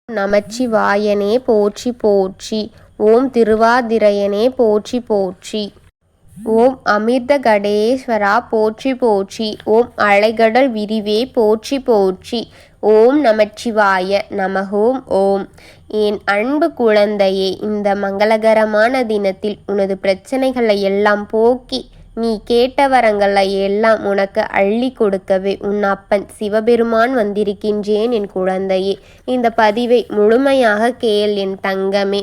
நமச்சிவாயனே போற்றி போற்றி. ஓம் திருவாதிரையனே போற்றி போற்றி. ஓம் அமிர்தகடேஸ்வரா போற்றி போற்றி. ஓம் அலைகடல் விரிவே போற்றி போற்றி. ஓம் நமச்சிவாய நமஹோம் ஓம். என் அன்பு குழந்தையே, இந்த மங்களகரமான தினத்தில் உனது பிரச்சனைகளை எல்லாம் போக்கி நீ கேட்ட வரங்களை எல்லாம் உனக்கு அள்ளி கொடுக்கவே உன் அப்பன் சிவபெருமான் வந்திருக்கின்றேன் என் குழந்தையே. இந்த பதிவை முழுமையாக கேள் என் தங்கமே.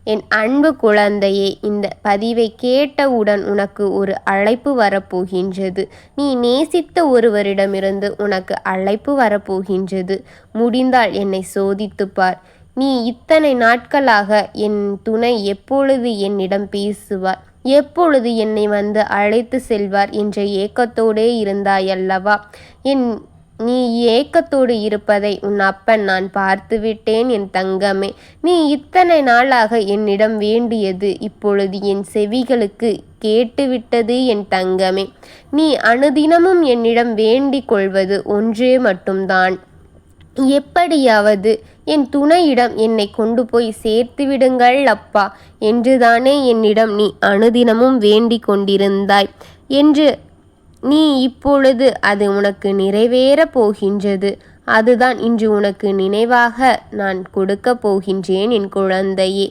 என் அன்பு குழந்தையே, இந்த பதிவை கேட்டவுடன் உனக்கு ஒரு அழைப்பு வரப்போகின்றது. நீ நேசித்த ஒருவரிடமிருந்து உனக்கு அழைப்பு வரப்போகின்றது. முடிந்தால் என்னை சோதித்துப்பார். நீ இத்தனை நாட்களாக என் துணை எப்பொழுது என்னிடம் பேசுவார், எப்பொழுது என்னை வந்து அழைத்து செல்வார் என்ற ஏக்கத்தோடே இருந்தாயல்லவா? நீ ஏக்கத்தோடு இருப்பதை உன் அப்பன் நான் பார்த்துவிட்டேன் என் தங்கமே. நீ இத்தனை நாளாக என்னிடம் வேண்டியது இப்பொழுது என் செவிகளுக்கு கேட்டுவிட்டது என் தங்கமே. நீ அனுதினமும் என்னிடம் வேண்டிக் கொள்வது ஒன்றே மட்டும்தான். எப்படியாவது என் துணையிடம் என்னை கொண்டு போய் சேர்த்து விடுங்கள் அப்பா என்றுதானே என்னிடம் நீ அனுதினமும் வேண்டிக் கொண்டிருந்தாய் என்று நீ இப்பொழுது அது உனக்கு நிறைவேறப் போகின்றது. அதுதான் இன்று உனக்கு நினைவாக நான் கொடுக்கப் போகின்றேன் என் குழந்தையே.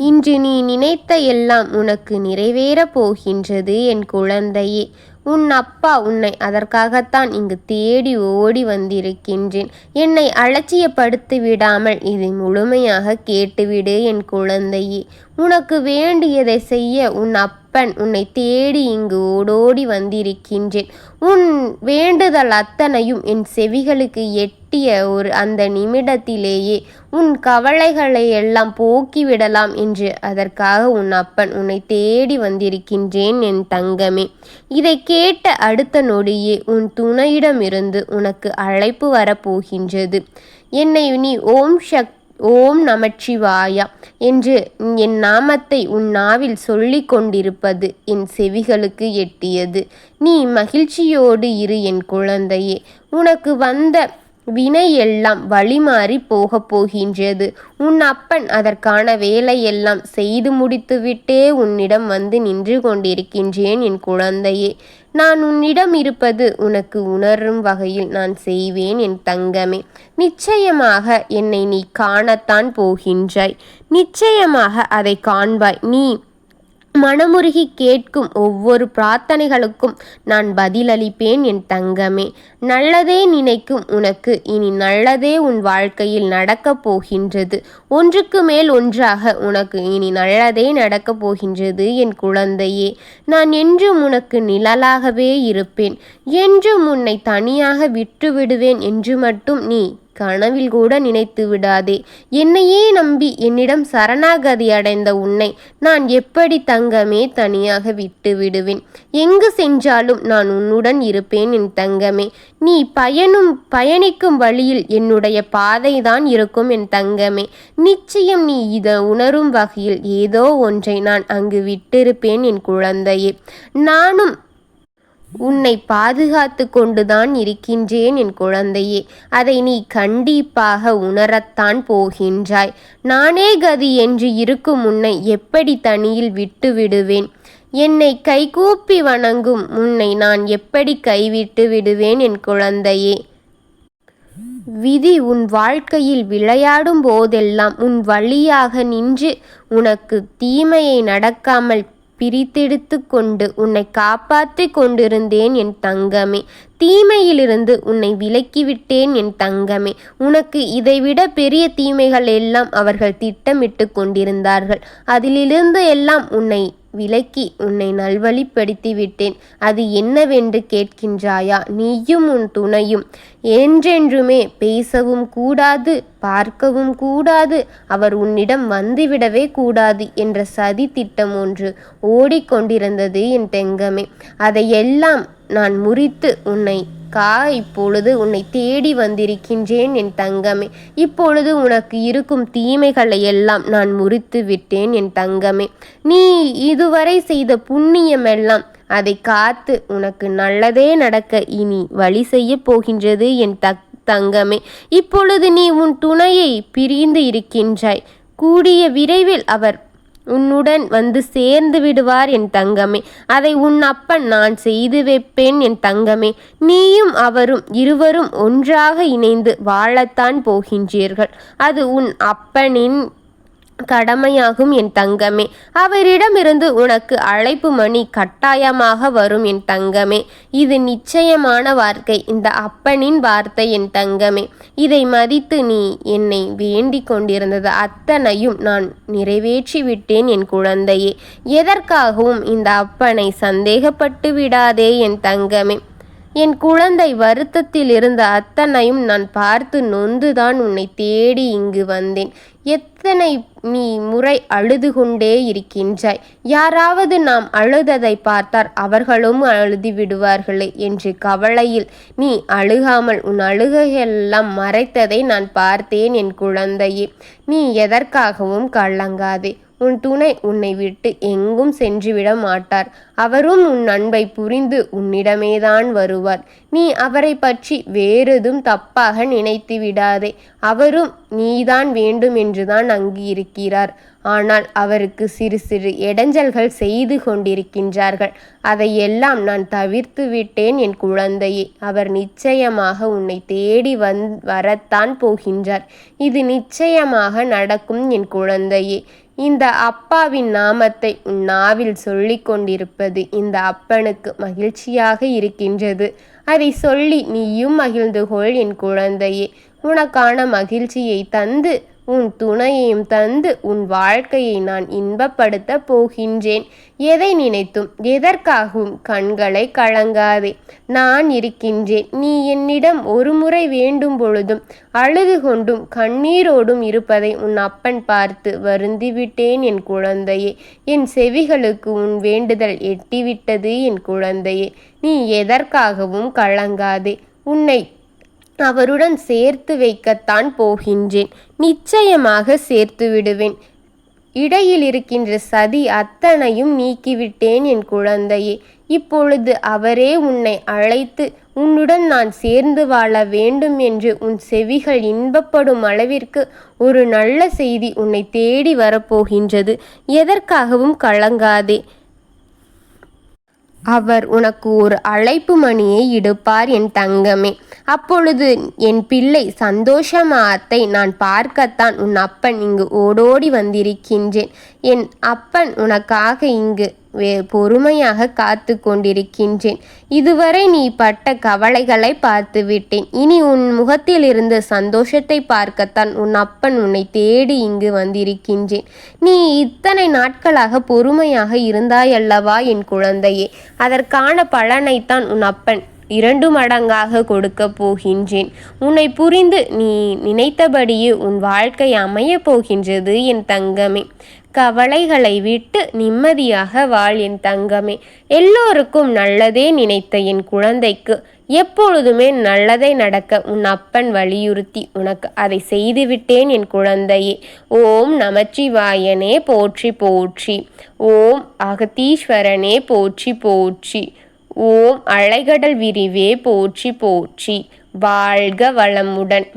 இன்று நீ நினைத்த எல்லாம் உனக்கு நிறைவேறப் போகின்றது என் குழந்தையே. உன் அப்பா உன்னை அதற்காகத்தான் இங்கு தேடி ஓடி வந்திருக்கின்றேன். என்னை அலட்சியப்படுத்தி விடாமல் இதை முழுமையாக கேட்டுவிடு என் குழந்தையே. உனக்கு வேண்டியதை செய்ய உன் அப்பன் உன்னை தேடி இங்கு ஓடோடி வந்திருக்கின்றேன். உன் வேண்டுதல் அத்தனையும் என் செவிகளுக்கு எட்டிய அந்த நிமிடத்திலேயே உன் கவலைகளை எல்லாம் போக்கிவிடலாம் என்று அதற்காக உன் அப்பன் உன்னை தேடி வந்திருக்கின்றேன் என் தங்கமே. இதை கேட்ட அடுத்த நொடியே உன் துணையிடமிருந்து உனக்கு அழைப்பு வரப்போகின்றது. என்னை நீ ஓம் நமச்சிவாயா என்று என் நாமத்தை உன் நாவில் சொல்லிக் கொண்டிருப்பது என் செவிகளுக்கு எட்டியது. நீ மகிழ்ச்சியோடு இரு என் குழந்தையே. உனக்கு வந்த வினை எல்லாம் வழிமாறி போகப் போகின்றது. உன் அப்பன் அதற்கான வேலையெல்லாம் செய்து முடித்துவிட்டே உன்னிடம் வந்து நின்று கொண்டிருக்கின்றேன் என் குழந்தையே. நான் உன்னிடம் இருப்பது உனக்கு உணரும் வகையில் நான் செய்வேன் என் தங்கமே. நிச்சயமாக என்னை நீ காணத்தான் போகின்றாய். நிச்சயமாக அதை காண்பாய். நீ மனமுருகி கேட்கும் ஒவ்வொரு பிரார்த்தனைகளுக்கும் நான் பதிலளிப்பேன் என் தங்கமே. நல்லதே நினைக்கும் உனக்கு இனி நல்லதே உன் வாழ்க்கையில் நடக்கப் போகின்றது. ஒன்றுக்கு மேல் ஒன்றாக உனக்கு இனி நல்லதே நடக்கப் போகின்றது என் குழந்தையே. நான் என்றும் உனக்கு நிழலாகவே இருப்பேன். என்றும் உன்னை தனியாக விட்டுவிடுவேன் என்று மட்டும் நீ கனவில் கூட நினைத்து விடாதே. என்னையே நம்பி என்னிடம் சரணாகதி அடைந்த உன்னை நான் எப்படி தங்கமே தனியாக விட்டு விடுவேன்? எங்கு சென்றாலும் நான் உன்னுடன் இருப்பேன் என் தங்கமே. நீ பயணிக்கும் வழியில் என்னுடைய பாதைதான் இருக்கும் என் தங்கமே. நிச்சயம் நீ இதை உணரும் வகையில் ஏதோ ஒன்றை நான் அங்கு விட்டிருப்பேன் என் குழந்தையே. நானும் உன்னை பாதுகாத்து கொண்டுதான் இருக்கின்றேன் என் குழந்தையே. அதை நீ கண்டிப்பாக உணரத்தான் போகின்றாய். நானே கதி என்று இருக்கும் உன்னை எப்படி தனியில் விட்டு விடுவேன்? என்னை கைகூப்பி வணங்கும் உன்னை நான் எப்படி கைவிட்டு விடுவேன் என் குழந்தையே? விதி உன் வாழ்க்கையில் விளையாடும் போதெல்லாம் உன் வழியாக நின்று உனக்கு தீமையை நடக்காமல் பிரித்தெடுத்து கொண்டு உன்னை காப்பாற்றி கொண்டிருந்தேன் என் தங்கமே. தீமையிலிருந்து உன்னை விலக்கிவிட்டேன் என் தங்கமே. உனக்கு இதைவிட பெரிய தீமைகள் எல்லாம் அவர்கள் திட்டமிட்டு கொண்டிருந்தார்கள். அதிலிருந்து எல்லாம் உன்னை விலக்கி உன்னை நல்வழிப்படுத்தி விட்டேன். அது என்னவென்று கேட்கின்றாயா? நீயும் உன் துணையும் என்றென்றுமே பேசவும் கூடாது, பார்க்கவும் கூடாது, அவர் உன்னிடம் வந்துவிடவே கூடாது என்ற சதி திட்டம் ஒன்று ஓடிக்கொண்டிருந்தது என் தங்கமே. அதையெல்லாம் நான் முறித்து இப்பொழுது உன்னை தேடி வந்திருக்கின்றேன் என் தங்கமே. இப்பொழுது உனக்கு இருக்கும் தீமைகளை எல்லாம் நான் முறித்து விட்டேன் என் தங்கமே. நீ இதுவரை செய்த புண்ணியமெல்லாம் அதை காத்து உனக்கு நல்லதே நடக்க இனி வழி செய்ய போகின்றது என் தங்கமே. இப்பொழுது நீ உன் துணையை பிரிந்து இருக்கின்றாய். கூடிய விரைவில் அவர் உன்னுடன் வந்து சேர்ந்து விடுவார் என் தங்கமே. அதை உன் அப்பன் நான் செய்து வைப்பேன் என் தங்கமே. நீயும் அவரும் இருவரும் ஒன்றாக இணைந்து வாழத்தான் போகின்றீர்கள். அது உன் அப்பனின் கடமையாகும் என் தங்கமே. அவரிடமிருந்து உனக்கு அழைப்பு மணி கட்டாயமாக வரும் என் தங்கமே. இது நிச்சயமான வார்த்தை, இந்த அப்பனின் வார்த்தை என் தங்கமே. இதை மதித்து நீ என்னை வேண்டிக் கொண்டிருந்தது அத்தனையும் நான் நிறைவேற்றி விட்டேன் என் குழந்தையே. எதற்காகவும் இந்த அப்பனை சந்தேகப்பட்டு விடாதே என் தங்கமே. என் குழந்தை வருத்தத்தில் இருந்த அத்தனையும் நான் பார்த்து நொந்துதான் உன்னை தேடி இங்கு வந்தேன். எத்தனை நீ முறை அழுது கொண்டே இருக்கின்றாய். யாராவது நாம் அழுததை பார்த்தார் அவர்களும் அழுதி விடுவார்களே என்று கவலையில் நீ அழுகாமல் உன் அழுகையெல்லாம் மறைத்ததை நான் பார்த்தேன் என் குழந்தையே. நீ எதற்காகவும் கலங்காதே. உன் துணை உன்னை விட்டு எங்கும் சென்றுவிட மாட்டார். அவரும் உன் அன்பை புரிந்து உன்னிடமேதான் வருவார். நீ அவரை பற்றி வேறெதும் தப்பாக நினைத்து விடாதே. அவரும் நீதான் வேண்டும் என்றுதான் அங்கு இருக்கிறார். ஆனால் அவருக்கு சிறு சிறு இடைஞ்சல்கள் செய்து கொண்டிருக்கின்றார்கள். அதையெல்லாம் நான் தவிர்த்து விட்டேன் என் குழந்தையே. அவர் நிச்சயமாக உன்னை தேடி வரத்தான் போகின்றார். இது நிச்சயமாக நடக்கும் என் குழந்தையே. இந்த அப்பாவின் நாமத்தை உன் நாவில் சொல்லிக் கொண்டிருப்பது இந்த அப்பனுக்கு மகிழ்ச்சியாக இருக்கின்றது. அதை சொல்லி நீயும் மகிழ்ந்து கொள் என் குழந்தையே. உனக்கான மகிழ்ச்சியை தந்து உன் துணையையும் தந்து உன் வாழ்க்கையை நான் இன்பப்படுத்த போகின்றேன். எதை நினைத்தும் எதற்காகவும் கண்களை கலங்காதே. நான் இருக்கின்றேன். நீ என்னிடம் ஒரு முறை வேண்டும் பொழுதும் அழுது கொண்டும் கண்ணீரோடும் இருப்பதை உன் அப்பன் பார்த்து வருந்திவிட்டேன் என் குழந்தையே. என் செவிகளுக்கு உன் வேண்டுதல் எட்டிவிட்டது என் குழந்தையே. நீ எதற்காகவும் கலங்காதே. உன்னை அவருடன் சேர்த்து வைக்கத்தான் போகின்றேன். நிச்சயமாக சேர்த்து விடுவேன். இடையில் இருக்கின்ற சதி அத்தனையும் நீக்கிவிட்டேன் என் குழந்தையே. இப்பொழுது அவரே உன்னை அழைத்து உன்னுடன் நான் சேர்ந்து வாழ வேண்டும் என்று உன் செவிகள் இன்பப்படும் அளவிற்கு ஒரு நல்ல செய்தி உன்னை தேடி வரப்போகின்றது. எதற்காகவும் கலங்காதே. அவர் உனக்கு ஒரு அழைப்பு மணியை இடுப்பார் என் தங்கமே. அப்பொழுது என் பிள்ளை சந்தோஷமாத்தை நான் பார்க்கத்தான் உன் அப்பன் இங்கு ஓடோடி வந்திருக்கின்றேன். என் அப்பன் உனக்காக இங்கு பொறுமையாக காத்து கொண்டிருக்கின்றேன். இதுவரை நீ பட்ட கவலைகளை பார்த்து விட்டேன். இனி உன் முகத்தில் இருந்த சந்தோஷத்தை பார்க்கத்தான் உன் அப்பன் உன்னை தேடி இங்கு வந்திருக்கின்றேன். நீ இத்தனை நாட்களாக பொறுமையாக இருந்தாயல்லவா என் குழந்தையே. அதற்கான பலனைத்தான் உன் அப்பன் 2 மடங்காக கொடுக்க போகின்றேன். உன்னை புரிந்து நீ நினைத்தபடியே உன் வாழ்க்கை அமையப் போகின்றது என் தங்கமே. கவலைகளை விட்டு நிம்மதியாக வாழ் என் தங்கமே. எல்லோருக்கும் நல்லதே நினைத்த என் குழந்தைக்கு எப்பொழுதுமே நல்லதை நடக்க உன் அப்பன் வலியுறுத்தி உனக்கு அதை செய்துவிட்டேன் என் குழந்தையே. ஓம் நமச்சிவாயனே போற்றி போற்றி. ஓம் அகத்தீஸ்வரனே போற்றி போற்றி. ஓம் அலைகடல் விரிவே போற்றி போற்றி. வாழ்க வளமுடன்.